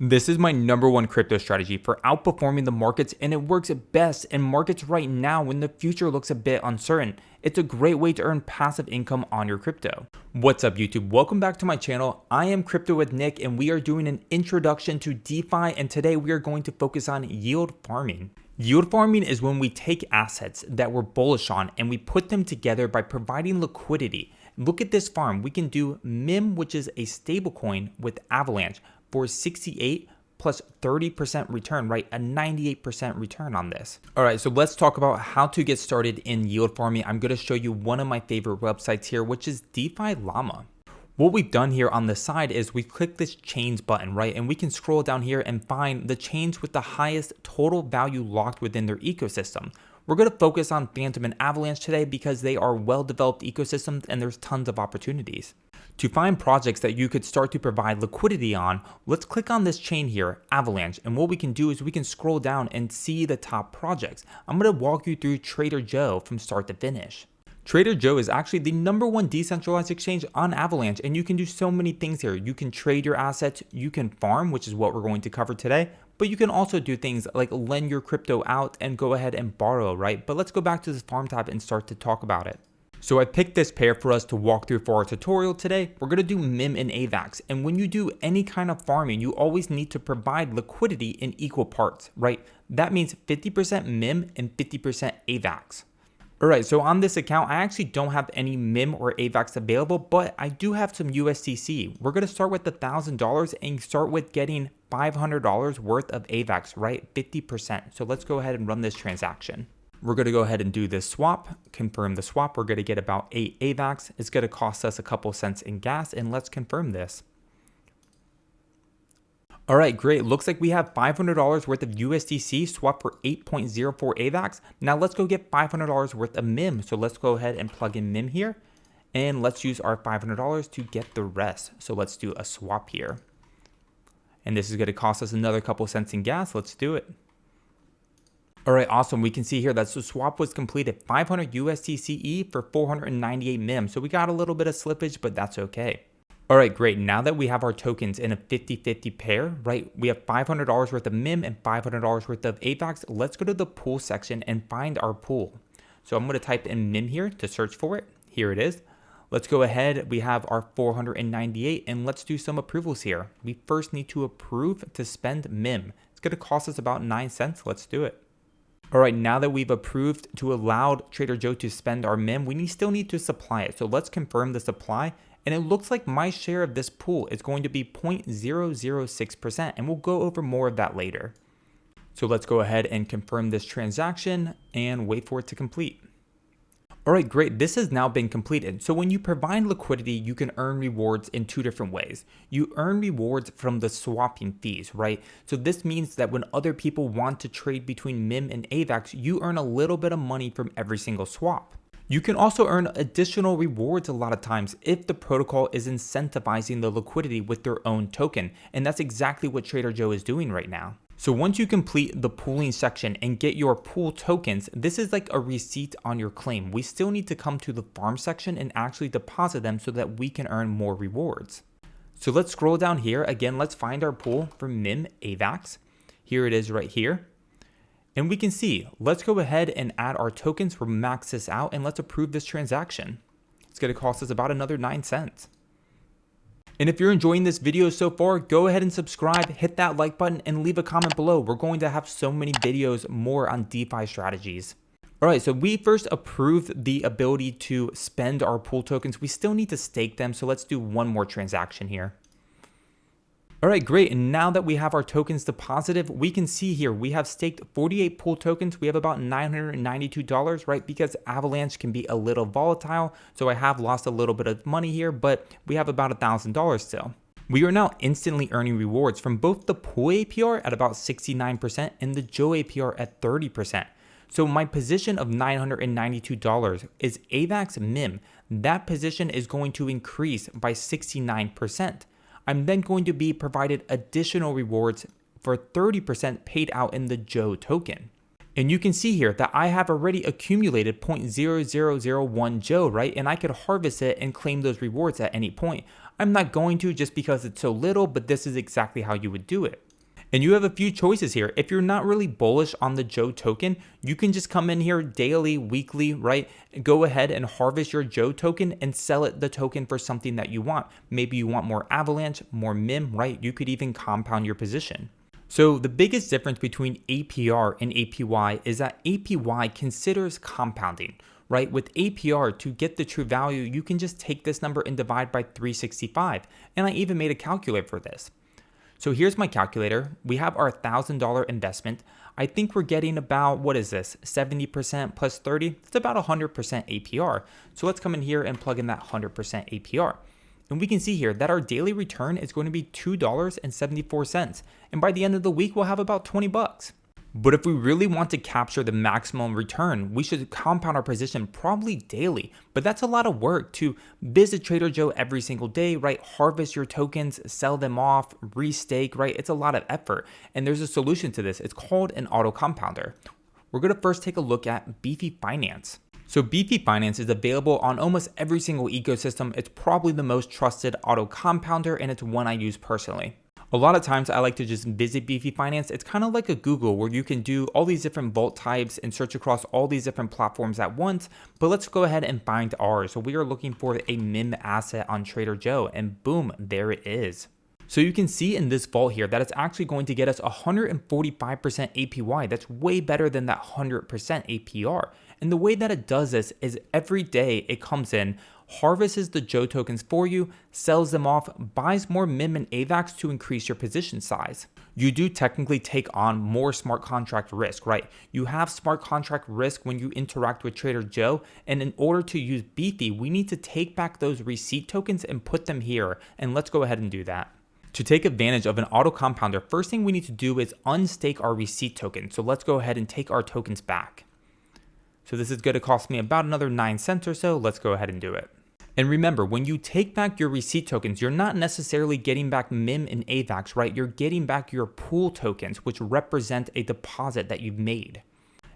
This is my number one crypto strategy for outperforming the markets, and it works best in markets right now when the future looks a bit uncertain. It's a great way to earn passive income on your crypto. What's up YouTube? Welcome back to my channel. I am CryptoWithNick and we are doing an introduction to DeFi, and today we are going to focus on yield farming. Yield farming is when we take assets that we're bullish on and we put them together by providing liquidity. Look at this farm. We can do MIM, which is a stablecoin, with Avalanche for 68 plus 30% return, right? A 98% return on this. All right, so let's talk about how to get started in yield farming. I'm gonna show you one of my favorite websites here, which is DeFi Llama. What we've done here on the side is we click this chains button, right? And we can scroll down here and find the chains with the highest total value locked within their ecosystem. We're gonna focus on Phantom and Avalanche today because they are well-developed ecosystems and there's tons of opportunities. To find projects that you could start to provide liquidity on, let's click on this chain here, Avalanche, and what we can do is we can scroll down and see the top projects. I'm going to walk you through TraderJoe from start to finish. TraderJoe is actually the #1 decentralized exchange on Avalanche, and you can do so many things here. You can trade your assets, you can farm, which is what we're going to cover today, but you can also do things like lend your crypto out and go ahead and borrow, right? But let's go back to this farm tab and start to talk about it. So I picked this pair for us to walk through for our tutorial today. We're gonna do MIM and AVAX. And when you do any kind of farming, you always need to provide liquidity in equal parts, right? That means 50% MIM and 50% AVAX. All right, so on this account, I actually don't have any MIM or AVAX available, but I do have some USDC. We're gonna start with $1,000 and start with getting $500 worth of AVAX, right? 50%. So let's go ahead and run this transaction. We're going to go ahead and do this swap, confirm the swap. We're going to get about 8 AVAX. It's going to cost us a couple cents in gas, and let's confirm this. All right, great. Looks like we have $500 worth of USDC swap for 8.04 AVAX. Now let's go get $500 worth of MIM. So let's go ahead and plug in MIM here, and let's use our $500 to get the rest. So let's do a swap here. And this is going to cost us another couple cents in gas. Let's do it. All right, awesome. We can see here that the swap was completed, 500 USDCE for 498 MIM. So we got a little bit of slippage, but that's okay. All right, great. Now that we have our tokens in a 50-50 pair, right? We have $500 worth of MIM and $500 worth of AVAX. Let's go to the pool section and find our pool. So I'm going to type in MIM here to search for it. Here it is. Let's go ahead. We have our 498 and let's do some approvals here. We first need to approve to spend MIM. It's going to cost us about 9 cents. Let's do it. All right, now that we've approved to allow TraderJoe to spend our MIM, we still need to supply it. So let's confirm the supply. And it looks like my share of this pool is going to be 0.006%. And we'll go over more of that later. So let's go ahead and confirm this transaction and wait for it to complete. All right, great. This has now been completed. So when you provide liquidity, you can earn rewards in 2 different ways. You earn rewards from the swapping fees, right? So this means that when other people want to trade between MIM and AVAX, you earn a little bit of money from every single swap. You can also earn additional rewards a lot of times if the protocol is incentivizing the liquidity with their own token. And that's exactly what TraderJoe is doing right now. So once you complete the pooling section and get your pool tokens, this is like a receipt on your claim. We still need to come to the farm section and actually deposit them so that we can earn more rewards. So let's scroll down here. Again, let's find our pool for MIM AVAX. Here it is right here. And we can see, let's go ahead and add our tokens. We'll max this out and let's approve this transaction. It's going to cost us about another 9 cents. And if you're enjoying this video so far, go ahead and subscribe, hit that like button, and leave a comment below. We're going to have so many videos more on DeFi strategies. All right, so we first approved the ability to spend our pool tokens. We still need to stake them, so let's do one more transaction here. All right, great. And now that we have our tokens deposited, we can see here we have staked 48 pool tokens. We have about $992, right? Because Avalanche can be a little volatile. So I have lost a little bit of money here, but we have about $1,000 still. We are now instantly earning rewards from both the pool APR at about 69% and the Joe APR at 30%. So my position of $992 is AVAX MIM. That position is going to increase by 69%. I'm then going to be provided additional rewards for 30% paid out in the Joe token. And you can see here that I have already accumulated 0.0001 Joe, right? And I could harvest it and claim those rewards at any point. I'm not going to just because it's so little, but this is exactly how you would do it. And you have a few choices here. If you're not really bullish on the Joe token, you can just come in here daily, weekly, right? Go ahead and harvest your Joe token and sell it the token for something that you want. Maybe you want more Avalanche, more MIM, right? You could even compound your position. So the biggest difference between APR and APY is that APY considers compounding, right? With APR, to get the true value, you can just take this number and divide by 365. And I even made a calculator for this. So here's my calculator. We have our $1,000 investment. I think we're getting about, what is this, 70% plus 30? It's about 100% APR. So let's come in here and plug in that 100% APR. And we can see here that our daily return is going to be $2.74. And by the end of the week, we'll have about 20 bucks. But if we really want to capture the maximum return, we should compound our position probably daily. But that's a lot of work to visit TraderJoe every single day, right? Harvest your tokens, sell them off, restake, right? It's a lot of effort. And there's a solution to this. It's called an auto compounder. We're going to first take a look at DEFI Finance. So DEFI Finance is available on almost every single ecosystem. It's probably the most trusted auto compounder, and it's one I use personally. A lot of times I like to just visit DEFI Finance. It's kind of like a Google where you can do all these different vault types and search across all these different platforms at once. But let's go ahead and find ours. So we are looking for a MIM asset on TraderJoe, and boom, there it is. So you can see in this vault here that it's actually going to get us 145% APY. That's way better than that 100% APR. And the way that it does this is every day it comes in, harvests the Joe tokens for you, sells them off, buys more MIM and AVAX to increase your position size. You do technically take on more smart contract risk, right? You have smart contract risk when you interact with TraderJoe, and in order to use DEFI, we need to take back those receipt tokens and put them here, and let's go ahead and do that. To take advantage of an auto compounder, first thing we need to do is unstake our receipt token. So let's go ahead and take our tokens back. So this is going to cost me about another 9 cents or so. Let's go ahead and do it. And remember, when you take back your receipt tokens, you're not necessarily getting back MIM and AVAX, right? You're getting back your pool tokens, which represent a deposit that you've made.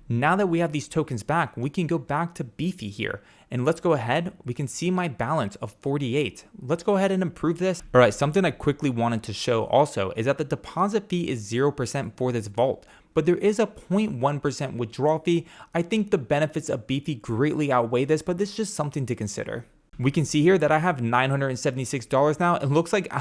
Now that we have these tokens back, we can go back to DEFI here. And let's go ahead. We can see my balance of 48. Let's go ahead and improve this. All right, something I quickly wanted to show also is that the deposit fee is 0% for this vault, but there is a 0.1% withdrawal fee. I think the benefits of DEFI greatly outweigh this, but this is just something to consider. We can see here that I have $976 now. It looks like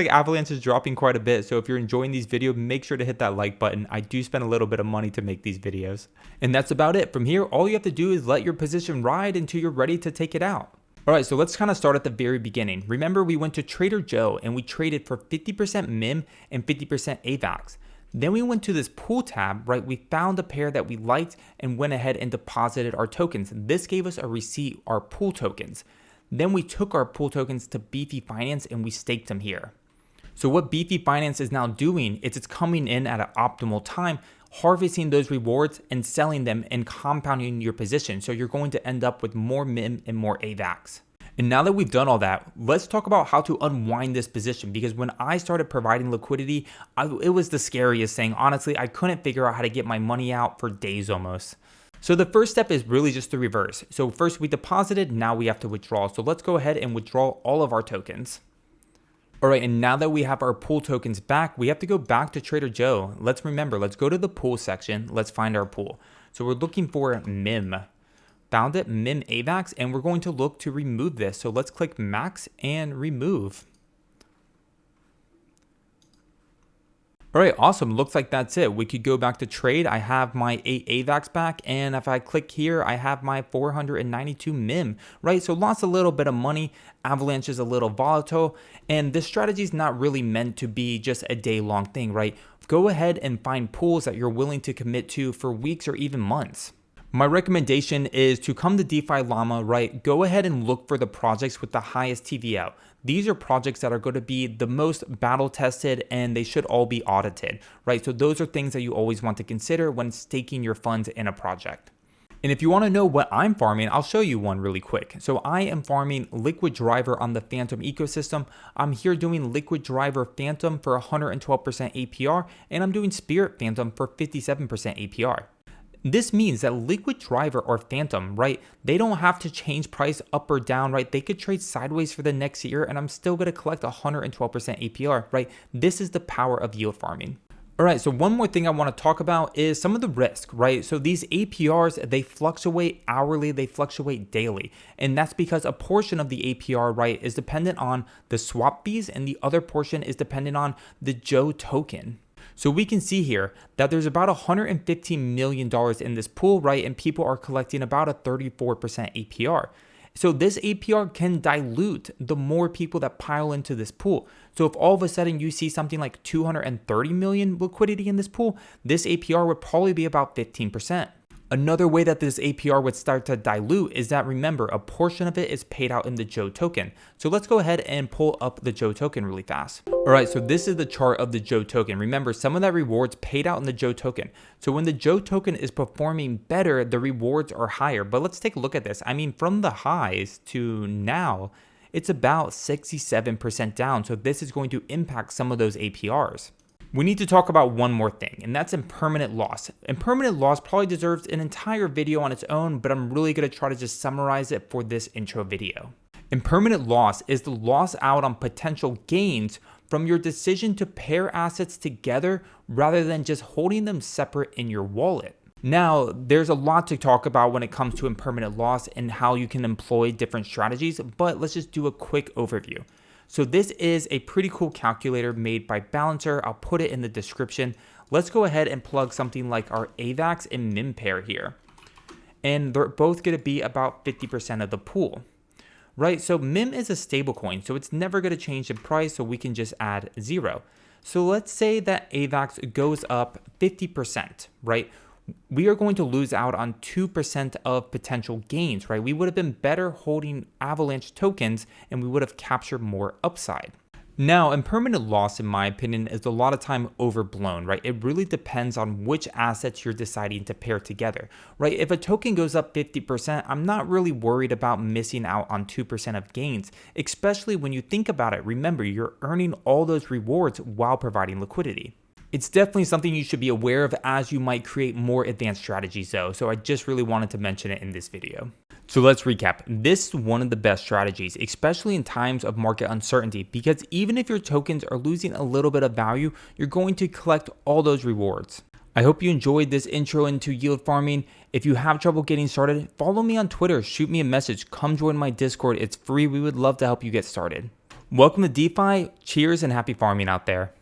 Avalanche is dropping quite a bit. So if you're enjoying these videos, make sure to hit that like button. I do spend a little bit of money to make these videos. And that's about it. From here, all you have to do is let your position ride until you're ready to take it out. All right, so let's kind of start at the very beginning. Remember, we went to TraderJoe and we traded for 50% MIM and 50% AVAX. Then we went to this pool tab, right? We found a pair that we liked and went ahead and deposited our tokens. This gave us a receipt, our pool tokens. Then we took our pool tokens to DEFI Finance and we staked them here. So what DEFI Finance is now doing is it's coming in at an optimal time, harvesting those rewards and selling them and compounding your position. So you're going to end up with more MIM and more AVAX. And now that we've done all that, let's talk about how to unwind this position, because when I started providing liquidity, it was the scariest thing. Honestly, I couldn't figure out how to get my money out for days almost. So the first step is really just the reverse. So first we deposited, now we have to withdraw. So let's go ahead and withdraw all of our tokens. All right, and now that we have our pool tokens back, we have to go back to TraderJoe. Let's go to the pool section. Let's find our pool. So we're looking for MIM. Found it, MIM AVAX, and we're going to look to remove this. So let's click max and remove. All right, awesome. Looks like that's it. We could go back to trade. I have my 8 AVAX back, and if I click here, I have my 492 MIM, right? So lost a little bit of money. Avalanche is a little volatile, and this strategy is not really meant to be just a day-long thing, right? Go ahead and find pools that you're willing to commit to for weeks or even months. My recommendation is to come to DeFi Llama, right? Go ahead and look for the projects with the highest TVL. These are projects that are going to be the most battle tested, and they should all be audited, right? So those are things that you always want to consider when staking your funds in a project. And if you want to know what I'm farming, I'll show you one really quick. So I am farming Liquid Driver on the Phantom ecosystem. I'm here doing Liquid Driver Phantom for 112% APR, and I'm doing Spirit Phantom for 57% APR. This means that Liquid Driver or Phantom, right, they don't have to change price up or down, right? They could trade sideways for the next year and I'm still going to collect 112% APR, right? This is the power of yield farming. All right, so one more thing I want to talk about is some of the risk, right? So these APRs, they fluctuate hourly, they fluctuate daily. And that's because a portion of the APR, right, is dependent on the swap fees and the other portion is dependent on the Joe token. So we can see here that there's about $115 million in this pool, right? And people are collecting about a 34% APR. So this APR can dilute the more people that pile into this pool. So if all of a sudden you see something like 230 million liquidity in this pool, this APR would probably be about 15%. Another way that this APR would start to dilute is that, remember, a portion of it is paid out in the Joe token. So let's go ahead and pull up the Joe token really fast. All right, so this is the chart of the Joe token. Remember, some of that rewards paid out in the Joe token. So when the Joe token is performing better, the rewards are higher. But let's take a look at this. I mean, from the highs to now, it's about 67% down. So this is going to impact some of those APRs. We need to talk about one more thing, and that's impermanent loss. Impermanent loss probably deserves an entire video on its own, but I'm really going to try to just summarize it for this intro video. Impermanent loss is the loss out on potential gains from your decision to pair assets together rather than just holding them separate in your wallet. Now, there's a lot to talk about when it comes to impermanent loss and how you can employ different strategies, but let's just do a quick overview. So this is a pretty cool calculator made by Balancer. I'll put it in the description. Let's go ahead and plug something like our AVAX and MIM pair here. And they're both going to be about 50% of the pool, right? So MIM is a stable coin, so it's never going to change in price, so we can just add 0. So let's say that AVAX goes up 50%, right? We are going to lose out on 2% of potential gains, right? We would have been better holding Avalanche tokens and we would have captured more upside. Now, impermanent loss, in my opinion, is a lot of time overblown, right? It really depends on which assets you're deciding to pair together, right? If a token goes up 50%, I'm not really worried about missing out on 2% of gains, especially when you think about it. Remember, you're earning all those rewards while providing liquidity. It's definitely something you should be aware of as you might create more advanced strategies though, so I just really wanted to mention it in this video. So let's recap. This is one of the best strategies, especially in times of market uncertainty, because even if your tokens are losing a little bit of value, you're going to collect all those rewards. I hope you enjoyed this intro into yield farming. If you have trouble getting started, follow me on Twitter, shoot me a message, come join my Discord. It's free. We would love to help you get started. Welcome to DeFi. Cheers and happy farming out there.